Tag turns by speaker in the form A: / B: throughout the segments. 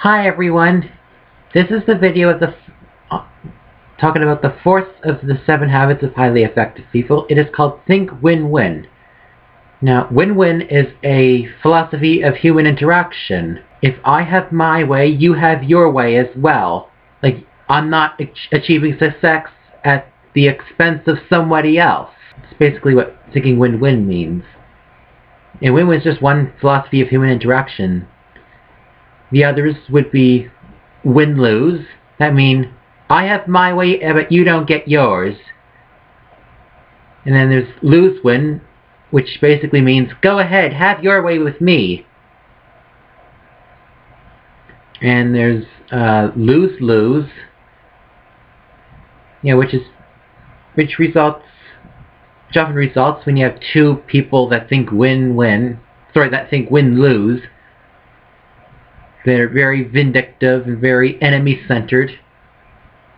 A: Hi everyone, this is the video of talking about the fourth of the 7 habits of highly effective people. It is called Think Win-Win. Now, win-win is a philosophy of human interaction. If I have my way, you have your way as well. Like, I'm not achieving success at the expense of somebody else. It's basically what thinking win-win means. And win-win is just one philosophy of human interaction. The others would be win-lose. That means, I have my way, but you don't get yours. And then there's lose-win, which basically means, go ahead, have your way with me. And there's lose-lose, which often results when you have two people that think win-win, that think win-lose. They're very vindictive and very enemy-centered.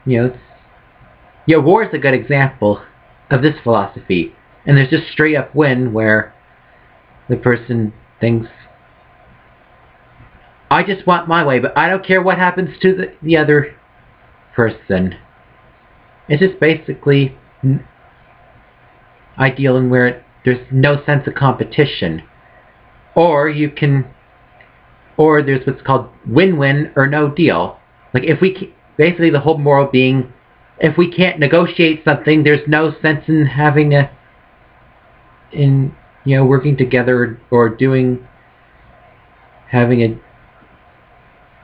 A: War is a good example of this philosophy. And there's just straight-up win, where the person thinks, I just want my way, but I don't care what happens to the other person. It's just basically ideal in where there's no sense of competition. Or there's what's called win-win or no deal. Like, basically the whole moral being, if we can't negotiate something, there's no sense in working together or having a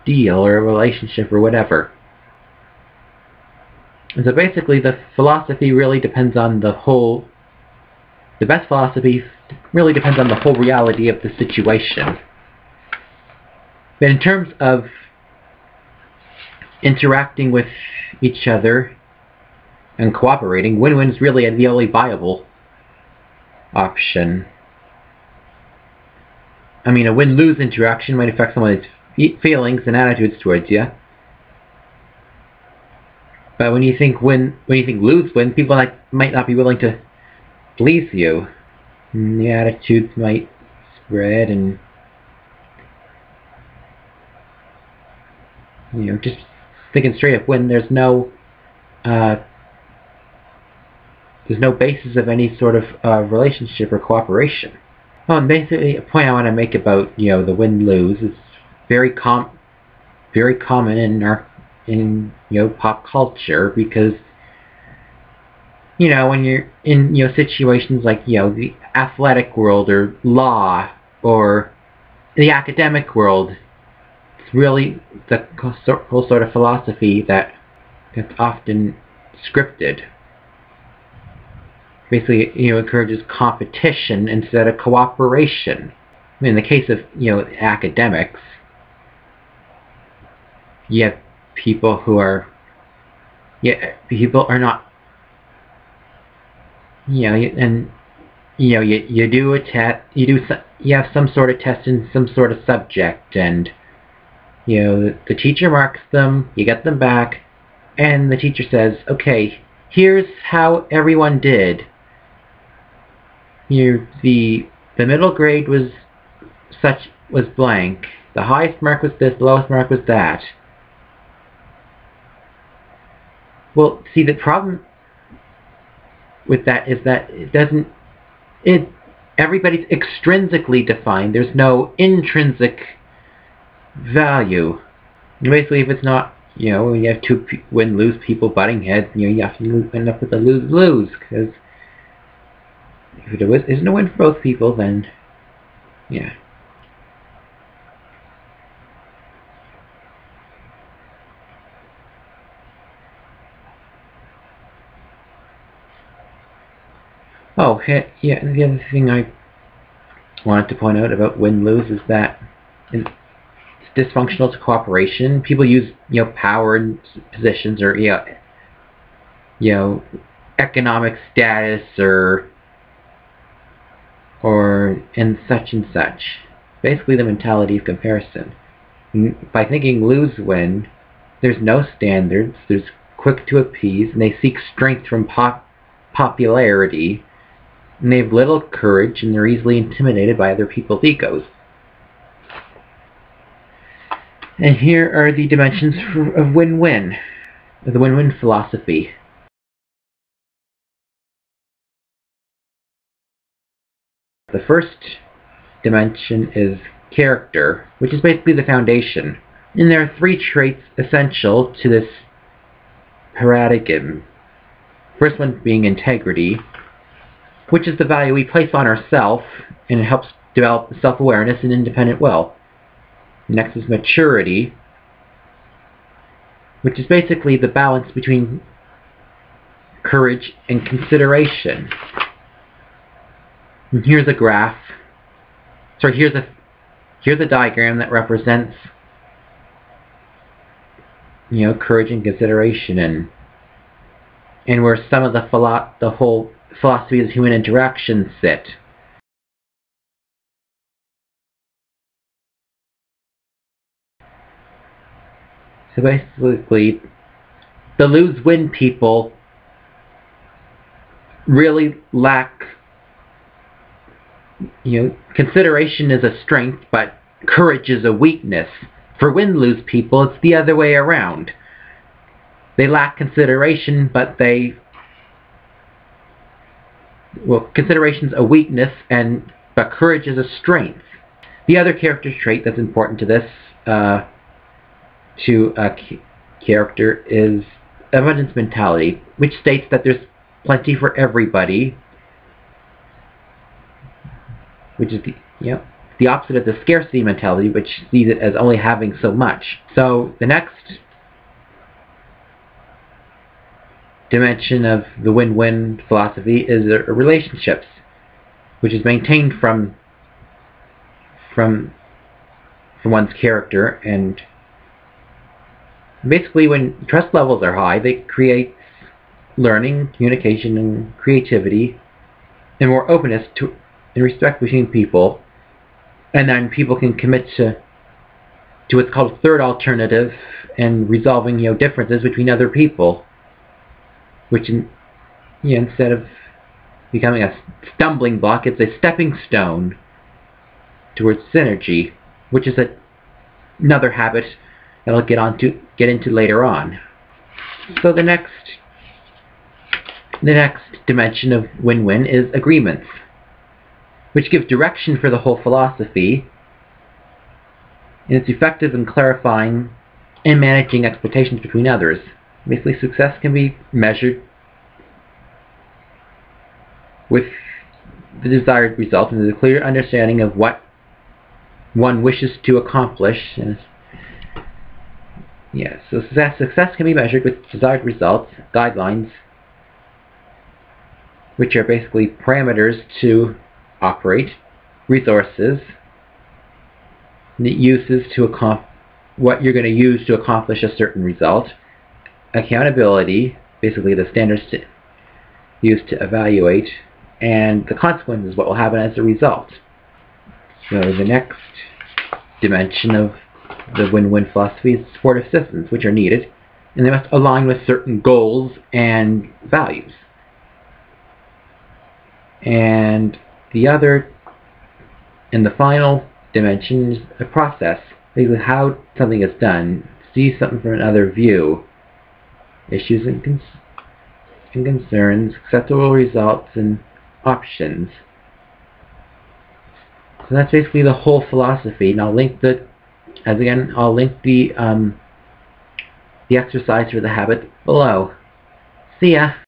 A: deal or a relationship or whatever. And so basically the philosophy really depends on the best philosophy really depends on the whole reality of the situation. But in terms of interacting with each other and cooperating, win-win is really the only viable option. I mean, a win-lose interaction might affect someone's feelings and attitudes towards you. But when you think lose-win, people might not be willing to please you. And the attitudes might spread, and just thinking straight up win, there's no basis of any sort of relationship or cooperation. Oh, and basically a point I want to make about the win-lose is very common in pop culture, because when you're in situations like the athletic world or law or the academic world, it's really the whole sort of philosophy that gets often scripted. Basically, encourages competition instead of cooperation. I mean, in the case of academics, you have people who are not. You do a test. You have some sort of test in some sort of subject, and the teacher marks them. You get them back, and the teacher says, "Okay, here's how everyone did. The middle grade was blank. The highest mark was this. The lowest mark was that." Well, see, the problem with that is that everybody's extrinsically defined. There's no intrinsic value. Basically, if it's not, when you have two win-lose people butting heads, you have to end up with a lose-lose, because if there isn't a win for both people, then yeah. Oh, yeah, the other thing I wanted to point out about win-lose is that it's dysfunctional to cooperation. People use, power and positions, or, economic status, and such. Basically the mentality of comparison. By thinking lose-win, there's no standards, there's quick to appease, and they seek strength from popularity. And they have little courage, and they're easily intimidated by other people's egos. And here are the dimensions of win-win, the win-win philosophy. The first dimension is character, which is basically the foundation. And there are three traits essential to this paradigm. First one being integrity, which is the value we place on ourselves, and it helps develop self-awareness and independent will. Next is maturity, which is basically the balance between courage and consideration. And here's a graph. Sorry, here's a diagram that represents, courage and consideration, and where some of the whole philosophy of human interaction sit. So basically, the lose-win people really lack, consideration is a strength, but courage is a weakness. For win-lose people, it's the other way around. They lack consideration, but consideration's a weakness, but courage is a strength. The other character trait that's important to this, character, is abundance mentality, which states that there's plenty for everybody, which is the opposite of the scarcity mentality, which sees it as only having so much. So the next dimension of the win-win philosophy is relationships, which is maintained from one's character, and basically when trust levels are high, they create learning, communication, and creativity, and more openness and respect between people. And then people can commit to what's called third alternative and resolving differences between other people, which instead of becoming a stumbling block, it's a stepping stone towards synergy, which is another habit that I'll get into later on. So the next dimension of win-win is agreements, which gives direction for the whole philosophy, and it's effective in clarifying and managing expectations between others. Basically, success can be measured with the desired result, and there's a clear understanding of what one wishes to accomplish. So success can be measured with desired results, guidelines, which are basically parameters to operate, resources, what you're going to use to accomplish a certain result, accountability, basically the standards used to evaluate, and the consequences, what will happen as a result. So the next dimension of the win-win philosophy is supportive systems, which are needed, and they must align with certain goals and values. And the final dimension is a process, basically how something is done, see something from another view, issues and concerns, acceptable results, and options. So that's basically the whole philosophy, and I'll link the exercise for the habit below. See ya!